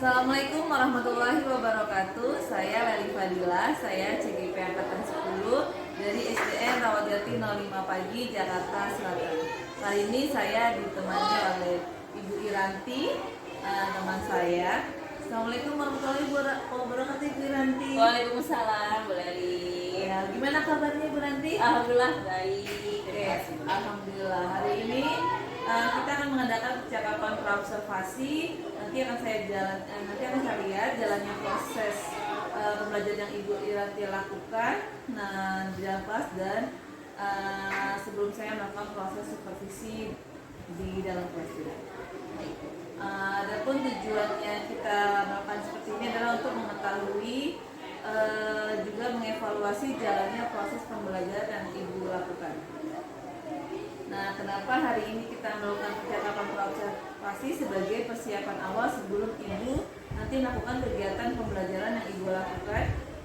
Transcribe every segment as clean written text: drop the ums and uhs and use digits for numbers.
Assalamualaikum warahmatullahi wabarakatuh. Saya Leli Fadila, saya CGP Angkatan 10 dari SDN Rawajati 05 Pagi, Jakarta Selatan. Kali ini saya ditemani oleh Ibu Iranti, teman saya. Assalamualaikum warahmatullahi wabarakatuh, Ibu Iranti. Waalaikumsalam, Bu Leli. Ya, gimana kabarnya, Ibu Iranti? Alhamdulillah baik. Oke, alhamdulillah. Hari ini kita akan mengadakan percakapan praobservasi. Nanti akan saya lihat jalannya proses pembelajaran yang Ibu Iranti lakukan di dalam kelas dan sebelum saya melakukan proses supervisi di dalam kelas juga. Adapun tujuannya kita melakukan seperti ini adalah untuk mengetahui juga mengevaluasi jalannya proses pembelajaran yang Ibu lakukan. Nah, kenapa hari ini kita melakukan percakapan praobservasi sebagai persiapan awal sebelum Ibu nanti melakukan kegiatan pembelajaran yang Ibu lakukan.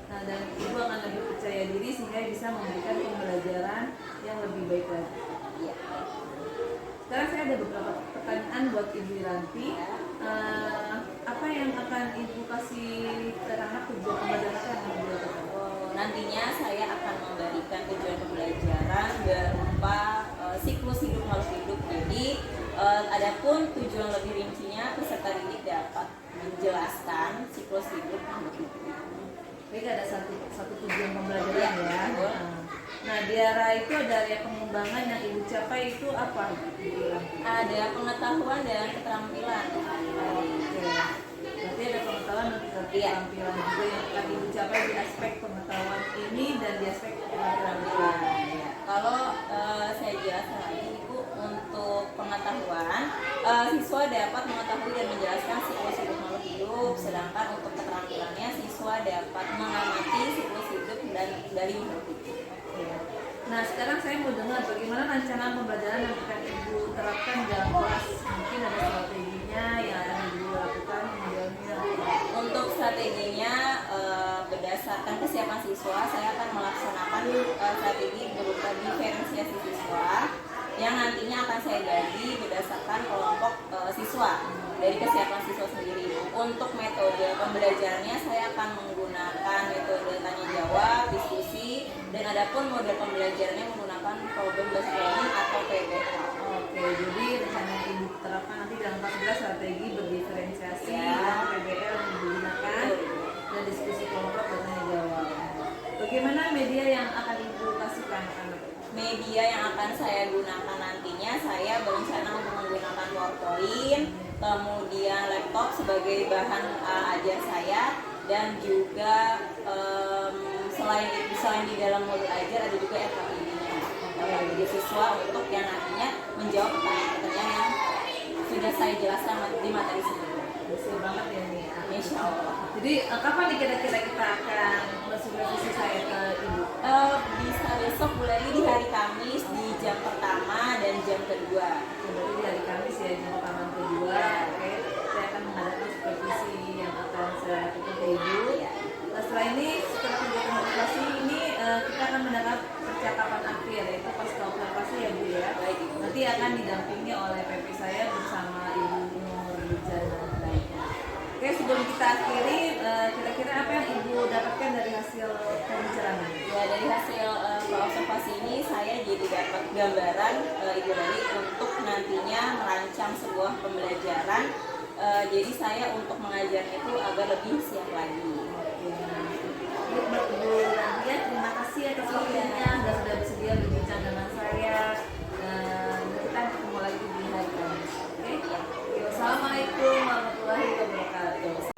Nah, dan Ibu akan lebih percaya diri sehingga bisa memberikan pembelajaran yang lebih baik lagi. Sekarang saya ada beberapa pertanyaan buat Ibu Iranti. Apa yang akan Ibu kasih terangkat tujuan pembelajaran yang Ibu lakukan? Nantinya saya akan memberikan tujuan pembelajaran berupa siklus hidup makhluk hidup. Jadi, adapun tujuan lebih rincinya peserta didik dapat menjelaskan siklus hidup makhluk hidup. Baik, ada satu tujuan pembelajaran ya. Nah, di arah itu ada area pengembangan yang Ibu capai itu apa? Ada pengetahuan dan keterampilan. Oke. Berarti ada pengetahuan dan keterampilan juga yang akan Ibu capai di aspek pengetahuan ini dan di aspek keterampilan. Kalau saya jelaskan lagi Ibu, untuk pengetahuan siswa dapat mengetahui dan menjelaskan siklus hidup makhluk hidup, sedangkan untuk keterampilannya siswa dapat mengamati siklus hidup dari makhluk hidup. Nah, sekarang saya mau dengar bagaimana rancangan pembelajaran yang akan Ibu terapkan dalam kelas. Mungkin ada strateginya yang akan Ibu lakukan menjawabnya. Untuk strateginya berdasarkan kesiapan siswa, saya akan melaksanakan strategi berupa diferensiasi siswa yang nantinya akan saya bagi berdasarkan kelompok siswa dari kesiapan siswa sendiri. Untuk metode pembelajarannya saya akan menggunakan metode tanya jawab, diskusi, dan adapun model pembelajarannya menggunakan problem based learning atau PBL. Oke, jadi rencana yang Ibu terapkan nanti dalam kelas strategi berdiferensiasi, PBL yang digunakan, dan diskusi kelompok dan tanya jawab. Bagaimana media yang akan Ibu kasih ke anak-anak? Media yang akan saya gunakan nantinya, saya berencana untuk menggunakan PowerPoint, kemudian laptop sebagai bahan ajar saya, dan juga selain di dalam modul ajar ada juga FKID-nya bagi siswa untuk yang nantinya menjawab pertanyaan-pertanyaan yang sudah saya jelaskan di materi sebelumnya. Betul banget ya nih. Insya Allah. Jadi kapan nih kira-kira kita akan bersupervisi saya ke Ibu? Bisa besok mulai di hari Kamis di jam pertama dan jam kedua. Berarti di hari Kamis ya, jam pertama dan kedua. Oke, saya akan mengadakan supervisi yang akan saya lakukan ke Ibu. Setelah ini, setelah kegiatan observasi ini kita akan mendapat percakapan akhir, yaitu pasca observasi ya Bu ya. Nanti akan didampingi oleh PP saya bersama Ibu Nur Jan dan lainnya. Oke, sebelum kita akhiri, kira-kira apa yang Ibu dapatkan dari hasil pembicaraan? Ya, dari hasil observasi ini saya jadi dapat gambaran Ibu Leli untuk nantinya merancang sebuah pembelajaran. Jadi saya untuk mengajarnya itu agak lebih siap lagi. Bu Nadia, terima kasih atas waktunya dan sudah bersedia berbincang dengan saya. Dan kita ketemu lagi di hari Kamis. Oke? Wassalamualaikum warahmatullahi wabarakatuh.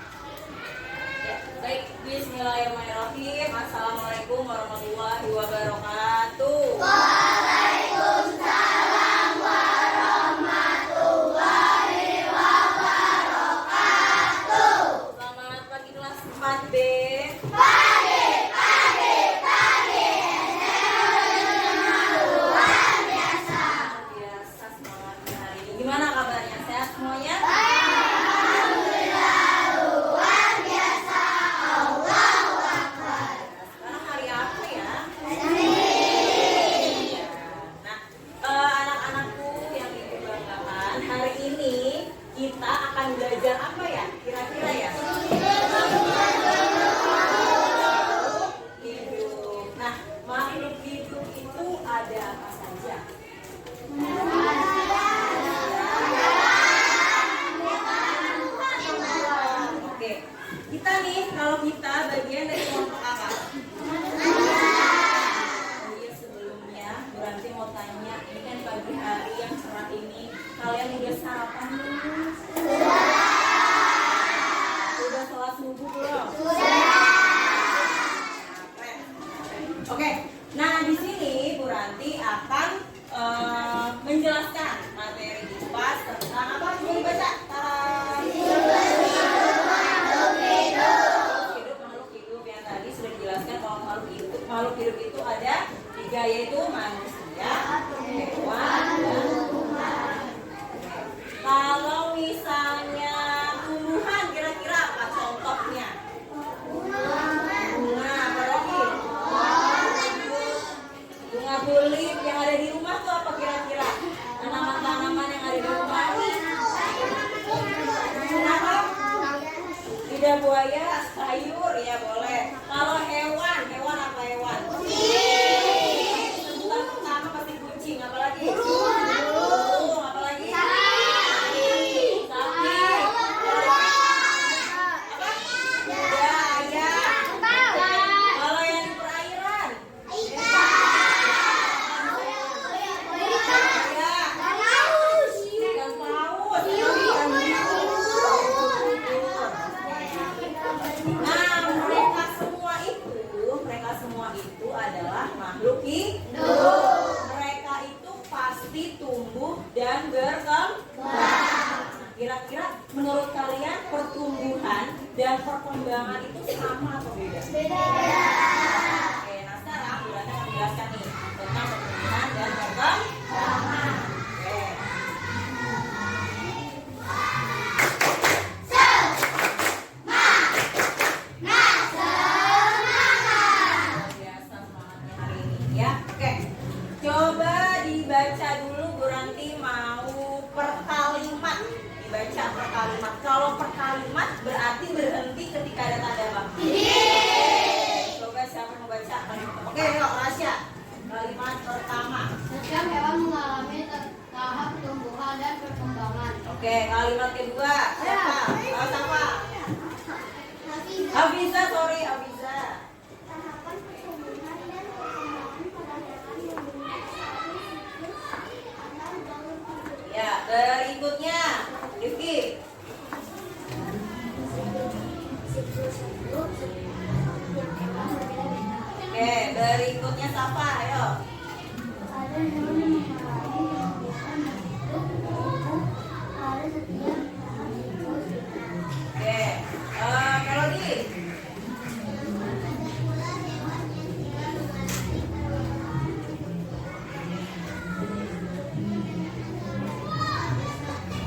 Ya, baik, bismillahirrahmanirrahim. Assalamualaikum warahmatullahi wabarakatuh. Waalaikumsalam warahmatullahi wabarakatuh. Selamat pagi kelas 4B. Biasa semangatnya hari ini. Gimana kabarnya? Sehat semuanya? akan belajar apa ya? Kira-kira ya? Hidup. Nah, makhluk hidup itu ada apa saja? Oke, kita nih kalau kita bagian dari kelompok apa? Oh iya, sebelumnya berarti mau tanya, ini kan pagi hari yang cerah ini, kalian udah sarapan belum? Udah sholat subuh belum? Oke, nah di sini Bu Ranti akan menjelaskan materi IPA tentang apa? Coba dibaca. Makhluk hidup yang tadi sudah dijelaskan bahwa makhluk hidup itu ada 3, yaitu manusia, hewan, dan tumbuhan. Kalau misalnya tumbuhan, kira-kira apa contohnya? Bunga, apa lagi? Bunga tulip. Yang ada di rumah tuh apa kira-kira? Tanaman-tanaman yang ada di rumah. Kenapa? Lidah buaya, sayur, ya boleh. Kalau hewan apa hewan? Sebutan pertama pasti kucing, apalagi? Burung, apalagi? Sapi. Apa? Kuda, ayam. Kalau yang di perairan? Ikan paus. Nah, mereka semua itu adalah makhluk hidup. Mereka itu pasti tumbuh dan berkembang. Nah, kira-kira menurut kalian pertumbuhan dan perkembangan itu sama atau beda? Beda. Oke, nah sekarang Bu Ranti akan menjelaskan nih tentang pertumbuhan dan perkembangan. Oke. Biasa semangatnya hari ini ya. Oke. Coba dibaca dulu Bu Ranti mau per kalimat. Dibaca per kalimat. Kalau per kalimat berarti berhenti ketika ada tanda apa? Coba siapa mau baca? Oke, yuk Rasya. Kalimat pertama. Setiap hewan mengalami tahap pertumbuhan dan perkembangan. Oke, kalimat kedua. Siapa? Oh, siapa? Hafiza, sorry Hafiza. Tahapan pertumbuhan dan perkembangan pada hewan yang Ya, berikutnya Rifki. Oke, berikutnya siapa? Ayo. ada hewan yang mengalami pertumbuhan dan hidup pada setiap tahap siklus. Oke, Melody.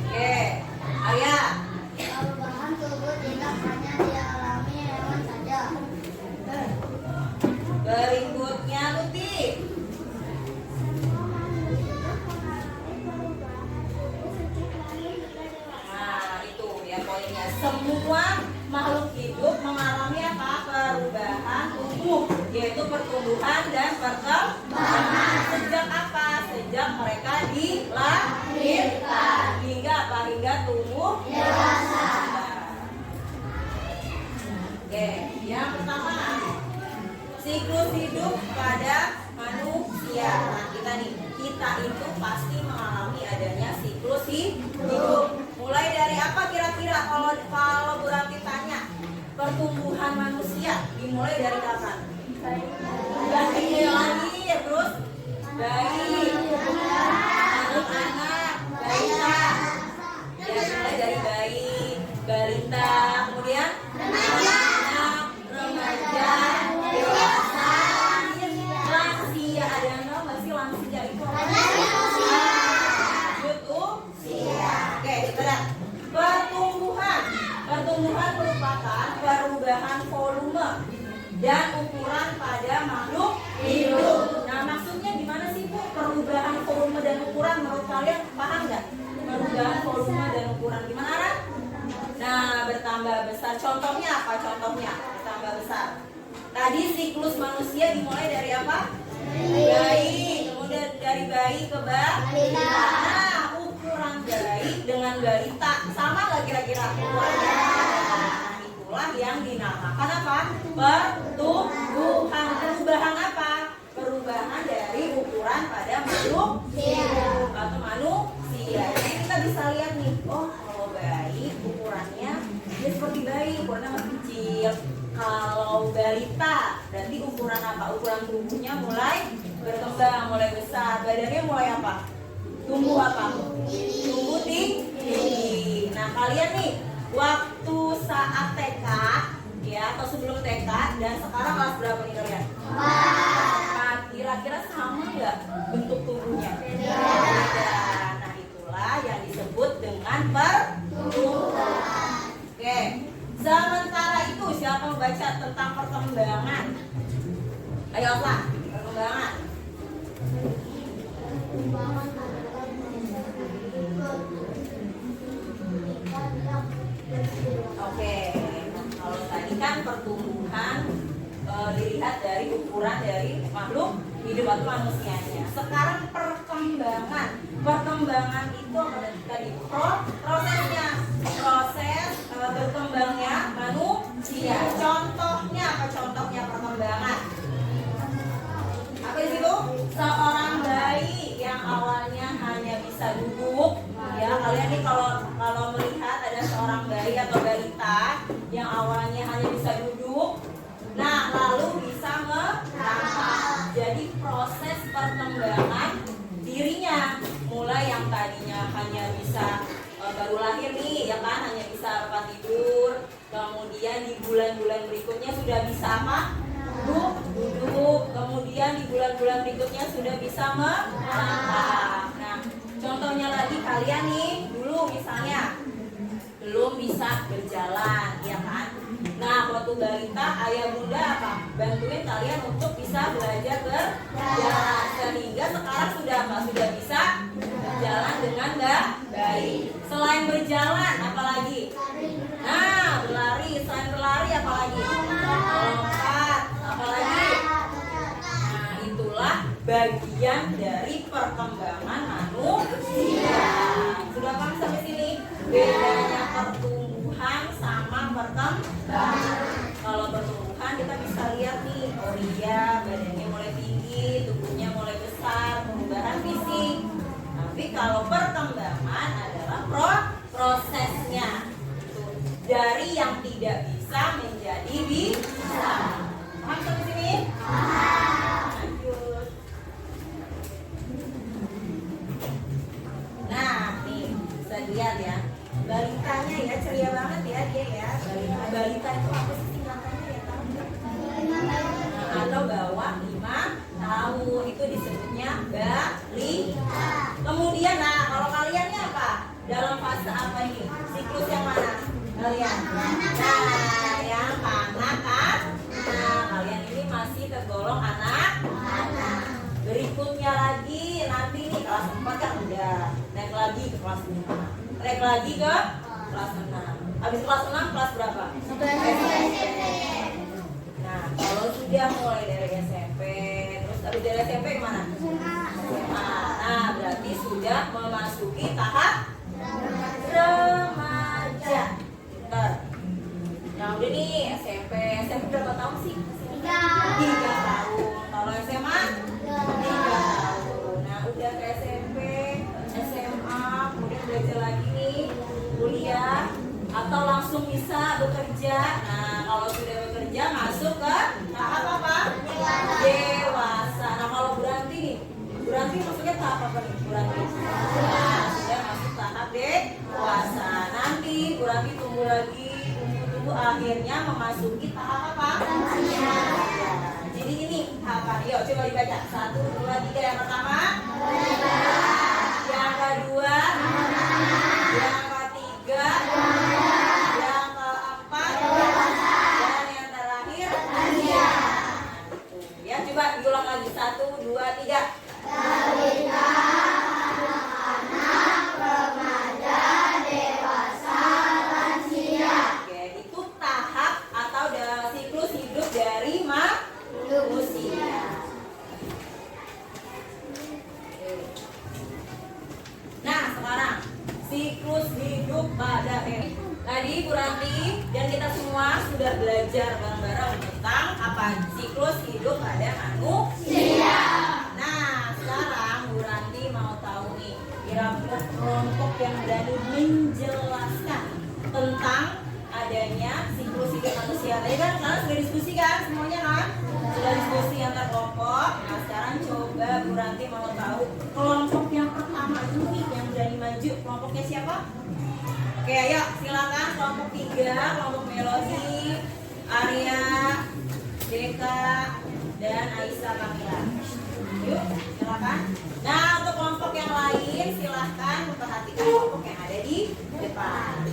Oke, Arya. Perubahan tubuh tidak hanya dialami hewan saja. Berikutnya Tuti. Nah, itu ya poinnya. Semua makhluk hidup mengalami apa? Perubahan tubuh, yaitu pertumbuhan dan perkembangan. Sejak apa? Sejak mereka dilahirkan hingga apa? Hingga tumbuh dewasa. Oke, yang pertama siklus hidup pada manusia. Nah, kita itu pasti mengalami adanya siklus hidup. Mulai dari apa kira-kira kalau Bu Ranti tanya pertumbuhan manusia dimulai dari kapan? Dari lahir, terus bayi, anak-anak, balita. Ya, mulai dari bayi, balita, kemudian anak, remaja, dewasa, lansia. Ada yang tahu nggak sih lansia itu apa? Usia. Oke, kita lihat pertumbuhan merupakan perubahan volume dan ukuran pada makhluk hidup. Nah, maksudnya gimana sih Bu? Perubahan volume dan ukuran menurut kalian paham nggak? Perubahan volume dan ukuran gimana Ra? bertambah besar. Contohnya apa? Contohnya bertambah besar. Tadi siklus manusia dimulai dari apa? Bayi. Kemudian dari bayi ke balita. Nah, ukuran bayi dengan balita sama nggak kira-kira ukurannya? Nah, itulah yang dinamakan apa? Pertumbuhan. Perubahan apa? Perubahan dari ukuran pada makhluk hidup atau manusia. Jadi kita bisa lihat nih, oh kalau bayi ukurannya dia seperti bayi, ukurannya masih kecil. Kalau balita berarti ukuran apa? Ukuran tubuhnya mulai berkembang, mulai besar. Badannya mulai apa? Tumbuh apa? Tumbuh tinggi. Nah kalian nih waktu saat TK ya atau sebelum TK dan sekarang kelas berapa nih kalian? 4. Kira-kira sama nggak bentuk tubuhnya? Beda. Nah itulah yang disebut dengan pertumbuhan. Oke. Sementara itu siapa membaca tentang perkembangan? Ayo apa? Perkembangan. Perkembangan adalah Oke. Kalau tadi kan pertumbuhan dilihat dari ukuran dari makhluk hidup atau manusianya. Sekarang perkembangan. Perkembangan itu apa tadi? Prosesnya. Proses berkembangnya manusia. Contohnya apa? Contohnya perkembangan. Apa di situ? Seorang bayi yang awalnya hanya bisa duduk. Ya, kalian nih kalau melihat ada seorang bayi atau balita yang awalnya hanya bisa duduk, nah lalu bisa merangkak. Jadi proses perkembangan dirinya mulai yang tadinya hanya bisa baru lahir nih ya kan, hanya bisa tempat tidur, kemudian di bulan-bulan berikutnya sudah bisa apa? Duduk, kemudian di bulan-bulan berikutnya sudah bisa merangkak. Nah contohnya lagi kalian nih dulu misalnya belum bisa berjalan ya kan. Nah waktu balita ayah bunda apa? Bantuin kalian untuk bisa belajar berjalan, sehingga sekarang sudah apa? Sudah bisa berjalan dengan baik. Selain berjalan apalagi? Nah berlari. Selain berlari apalagi? Melompat. Apalagi? Nah itulah bagian dari perkembangan manusia. Sudah paham sampai sini? Bedanya pertumbuhan sama perkembangan. Kalau pertumbuhan kita bisa lihat nih, oh iya badannya mulai tinggi, tubuhnya mulai besar, perubahan fisik. Tapi kalau perkembangan adalah prosesnya. Dari yang tidak bisa menjadi bisa. Paham sampai sini? Lanjut. Nah, nih bisa dilihat ya. Balitanya ya ceria banget ya dia ya. Balita itu apa sih singkatannya ya, tahu nggak? Atau bawah 5 tahun itu disebutnya balita. Kemudian nah kalau kalian nih apa? Dalam fase apa ini? Siklus yang mana? Kalian? Nah, yang kanak kan? Nah, kalian ini masih tergolong anak. Berikutnya lagi nanti nih kelas 4 kan udah naik lagi ke kelas 5. Naik lagi ke kelas 6. Habis kelas 6 kelas berapa? SMP. Nah, kalau sudah mulai dari SMP, terus habis dari SMP kemana? SMA. Nah, berarti sudah memasuki tahap remaja. Bentar. Nah, udah nih SMP berapa tahun sih? 3 tahun. Kalau SMA 3 tahun. Nah, udah ke SMP, SMA, kemudian belajar lagi nih, kuliah, atau langsung bisa bekerja. Nah, kalau sudah bekerja masuk ke tahap apa? Dewasa. Nah, kalau berarti maksudnya tahap apa nih? Berarti nah, sudah masuk tahap dewasa. Nanti berarti tumbuh lagi, tumbuh akhirnya memasuki tahap apa? Ya. Jadi ini tahapan. Yuk coba dibaca. 1, 2, 3. Yang pertama. Yang kedua. Yang ketiga. Yang keempat. Dan yang terakhir. Ya coba diulang lagi. 1, 2, 3. Balita, anak-anak, remaja, dewasa, lansia. Oke, Tadi Bu Ranti dan kita semua sudah belajar bareng-bareng tentang apa siklus hidup pada manusia. Nah, sekarang Bu Ranti mau tahu nih, kira-kira kelompok yang berani menjelaskan tentang adanya siklus hidup manusia. Tadi kan kalian sudah diskusi kan semuanya kan? Sudah diskusi antar kelompok. Nah, sekarang coba Bu Ranti mau tahu kelompok yang pertama ini yang berani maju. Kelompoknya siapa? Oke, ayo silakan kelompok 3, kelompok Melodi, Arya, Deka, dan Aisyah Kamila. Yuk, silakan. Nah, untuk kelompok yang lain silakan memperhatikan kelompok yang ada di depan.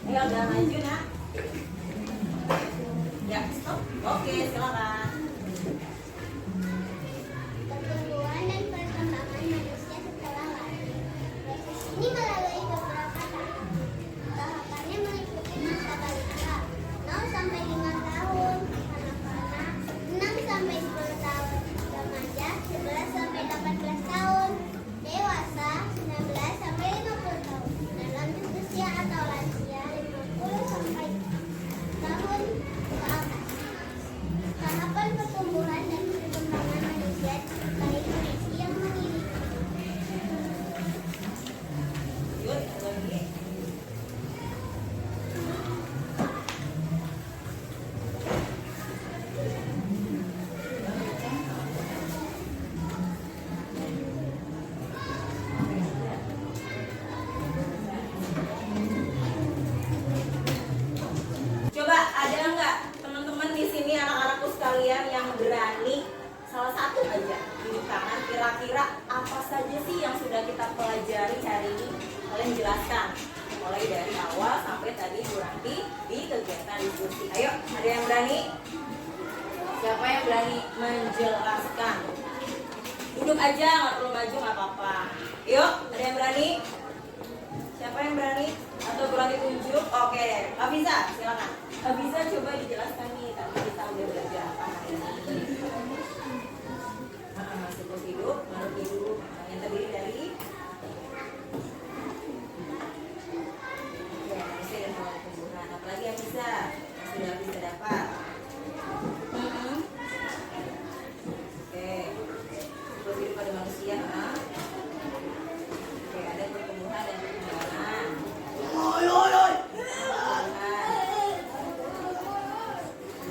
Ayo, udah maju, nak. Ya, stop. Oke, silakan. Pertumbuhan dan perkembangan manusia setelah lahir. Proses ini melalui beberapa tahap. Tahapannya meliputi masa balita 0 sampai 5 tahun, kanak-kanak 6 sampai 10 tahun, remaja 11 sampai 18 tahun, dewasa 19 sampai 50 tahun, dan lanjut usia atau lansia 50 sampai tahun ke atas. Tahapan pertumbuhan dan perkembangan manusia disertai kondisi yang mengiringi. Yuk, lagi. Coba ada nggak teman-teman di sini anak-anakku sekalian yang berani salah satu aja tunjuk tangan, kira-kira apa saja sih yang sudah kita pelajari hari ini? Kalian jelaskan mulai dari awal sampai tadi Bu Ranti di kegiatan diskusi. Ayo, ada yang berani? Siapa yang berani menjelaskan? Duduk aja, nggak perlu maju, nggak apa-apa. Yuk, ada yang berani? Siapa yang berani? Atau Bu Ranti tunjuk? Oke, Abiza, silakan. Abiza coba dijelaskan nih, tadi kita udah belajar apa hari ini. Siklus hidup, makhluk hidup yang terdiri dari manusia dan hewan tumbuhan. Apalagi yang bisa sudah bisa dapat. Oke, siklus hidup pada manusia. Oke, ada pertumbuhan dan perkembangan. Pertumbuhan.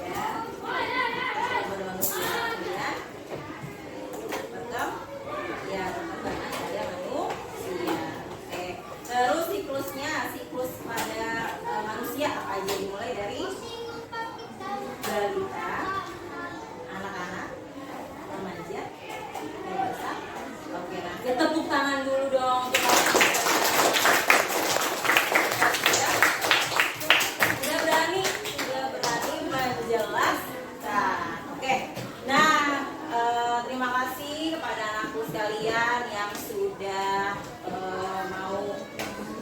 Ya, pada manusia. Kemudian ya perkembangan pada manusia. Oke. Terus siklus pada manusia apa aja, dimulai dari balita, anak-anak, remaja, dewasa. Oke, nah kita tepuk tangan dulu dong untuk sudah berani menjelaskan. Oke. Nah, terima kasih kepada anakku sekalian yang sudah mau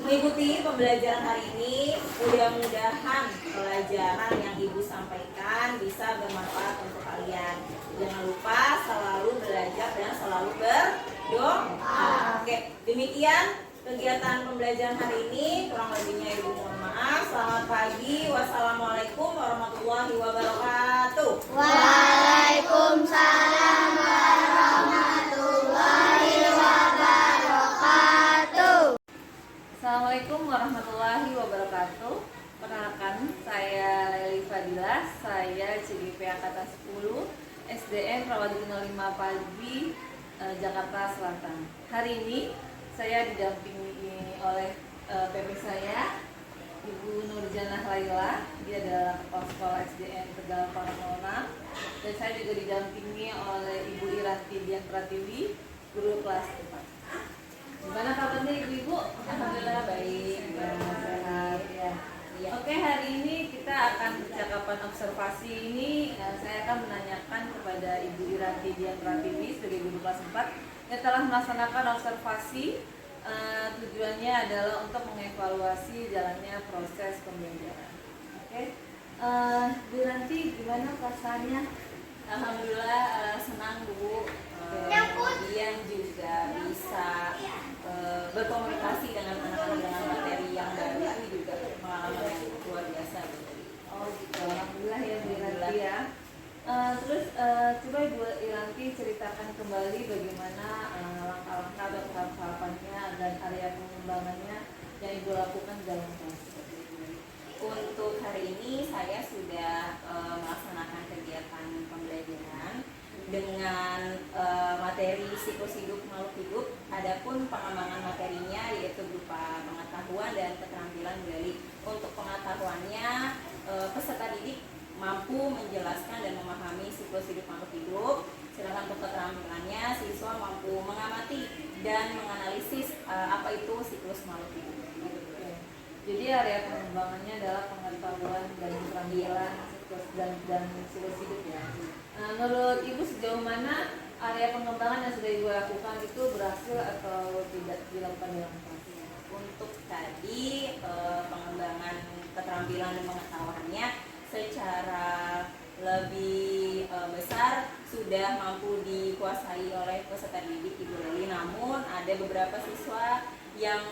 mengikuti pembelajaran hari ini. Mudah-mudahan pelajaran yang Ibu sampaikan bisa bermanfaat untuk kalian. Jangan lupa selalu belajar dan selalu berdoa. Oke, demikian kegiatan pembelajaran hari ini. Kurang lebihnya Ibu mohon maaf. Selamat pagi. Wassalamualaikum warahmatullahi wabarakatuh. Waalaikumsalam warahmatullahi wabarakatuh. Assalamualaikum warahmatullahi wabarakatuh. Perkenalkan, saya Leli Fadila, saya CGP Angkatan 10 SDN Rawajati 05 Pagi, Jakarta Selatan. Hari ini saya didampingi oleh PP saya, Ibu Nurjanah Laila. Dia adalah Kepala Sekolah SDN Tegal 406. Dan saya juga didampingi oleh Ibu Iranti Dian Pratiwi, guru kelas 4. Gimana kabarnya ibu-ibu? Alhamdulillah baik, sehat ya. Oke, hari ini kita akan percakapan observasi ini. Saya akan menanyakan kepada Ibu Iranti Dian Pratiwi sebagai guru kelas 4 yang telah melaksanakan observasi. Tujuannya adalah untuk mengevaluasi jalannya proses pembelajaran. Oke, Bu Iranti, gimana perasaannya? Alhamdulillah senang Bu. Kemudian juga bisa berkomunikasi dengan anak-anak dengan materi yang baru, itu juga pengalaman yang luar Coba Ibu Iranti ceritakan kembali bagaimana langkah-langkah atau tahapannya dan area pengembangannya yang Ibu lakukan dalam kelas. Untuk hari ini saya sudah melaksanakan kegiatan pembelajaran dengan materi siklus hidup makhluk hidup. Adapun pengembangan materinya yaitu berupa pengetahuan dan keterampilan budaya. Untuk pengetahuannya, peserta didik mampu menjelaskan dan memahami siklus hidup makhluk hidup. Sedangkan untuk keterampilannya, siswa mampu mengamati dan menganalisis apa itu siklus makhluk hidup. Jadi area pengembangannya adalah pengetahuan dan keterampilan dan siklus hidup ya. Menurut Ibu sejauh mana area pengembangan yang sudah Ibu lakukan itu berhasil atau tidak dilakukan dalam kelas? Untuk tadi pengembangan keterampilan dan pengetahuannya secara lebih besar sudah mampu dikuasai oleh peserta didik Ibu Leli. Namun ada beberapa siswa yang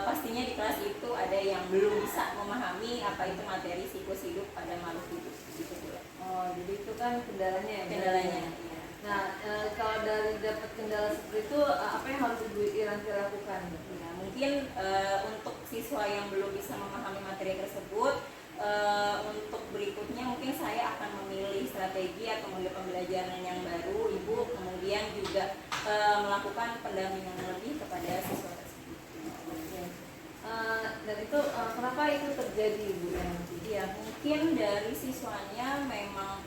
pastinya di kelas itu ada yang belum bisa memahami apa itu materi siklus hidup pada makhluk hidup gitu. Oh, jadi itu kan kendalanya ya? Kendalanya. Ya. Nah, kalau dari dapat kendala seperti itu, apa yang harus Ibu Iranti lakukan? Ya, mungkin untuk siswa yang belum bisa memahami materi tersebut, untuk berikutnya mungkin saya akan memilih strategi atau model pembelajaran yang baru, Ibu, kemudian juga melakukan pendampingan lebih kepada siswa tersebut. Dan itu kenapa itu terjadi Ibu? Ya, mungkin dari siswanya memang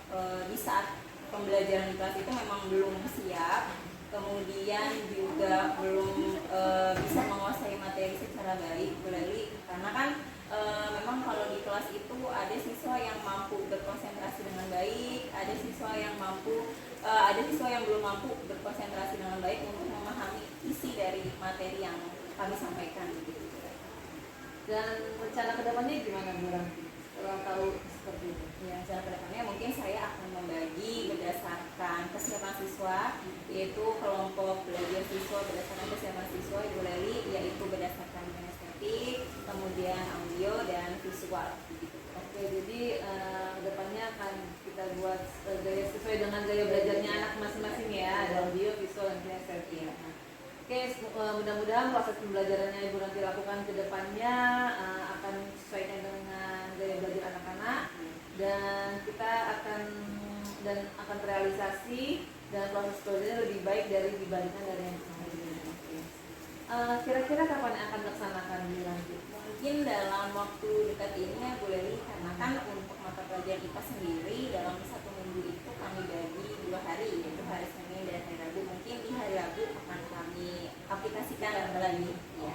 di saat pembelajaran di kelas itu memang belum siap, kemudian juga belum bisa menguasai materi secara baik, karena kan memang kalau di kelas itu ada siswa yang mampu berkonsentrasi dengan baik, ada siswa yang belum mampu berkonsentrasi dengan baik untuk memahami isi dari materi yang kami sampaikan gitu. Dan rencana kedepannya gimana Bu Ranti? Setelah tahu seperti itu. Ya, rencana kedepannya mungkin saya akan membagi berdasarkan kesiapan siswa, yaitu kelompok belajar siswa berdasarkan kesiapan siswa Ibu Leli, yaitu berdasarkan kinestetik, kemudian audio dan visual. Oke, jadi kedepannya akan kita buat gaya sesuai dengan gaya belajarnya anak masing-masing ya, ada audio, visual, dan kinestetik. Oke, mudah-mudahan proses pembelajarannya Ibu nanti lakukan ke depannya akan sesuaikan dengan gaya belajar anak-anak dan kita akan terrealisasi dan proses belajarnya lebih baik dibandingkan dari yang sebelumnya. Kira-kira kapan akan dilaksanakan Bu Ranti? Mungkin dalam waktu dekat ini Bu Leli, karena kan untuk mata pelajaran IPA sendiri dalam 1 minggu itu kami bagi 2 hari, yaitu hari Senin dan hari Rabu. Mungkin di hari Rabu akan kami aplikasikan lagi. Ya.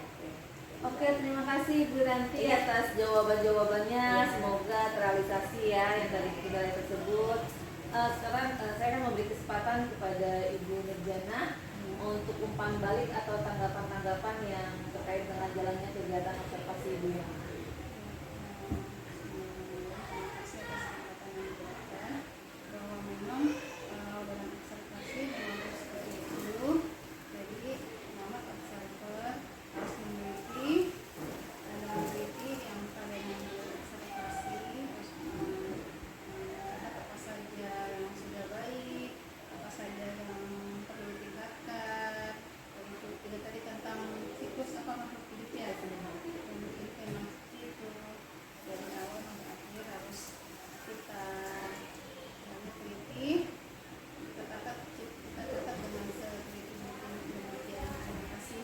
Oke, terima kasih Bu Ranti atas jawaban-jawabannya. Semoga terrealisasi ya yang dari kendala tersebut. Sekarang saya akan memberi kesempatan kepada Ibu Nurjana untuk umpan balik atau tanggapan-tanggapan yang terkait dengan jalannya kegiatan observasi Ibu yang bahwa memang dalam observasi memang seperti itu. Jadi nama observer harus memiliki yang pada observasi, terus apa saja yang sudah baik, apa saja yang perlu ditingkatkan. Itu tidak tadi tentang siklus apa makhluk hidup ya, memiliki memang seperti itu dari awal sampai akhir harus kita teliti, kita tetap dengan seteliti mungkin. Demikian, terima kasih.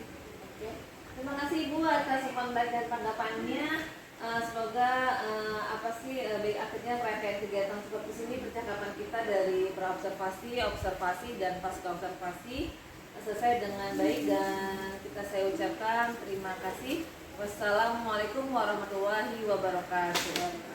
Terima kasih Ibu atas umpan balik dan tanggapannya. Semoga baik akhirnya rangkaian kegiatan seperti ini percakapan kita dari praobservasi, observasi dan pasca observasi selesai dengan baik dan saya ucapkan terima kasih. Wassalamualaikum warahmatullahi wabarakatuh.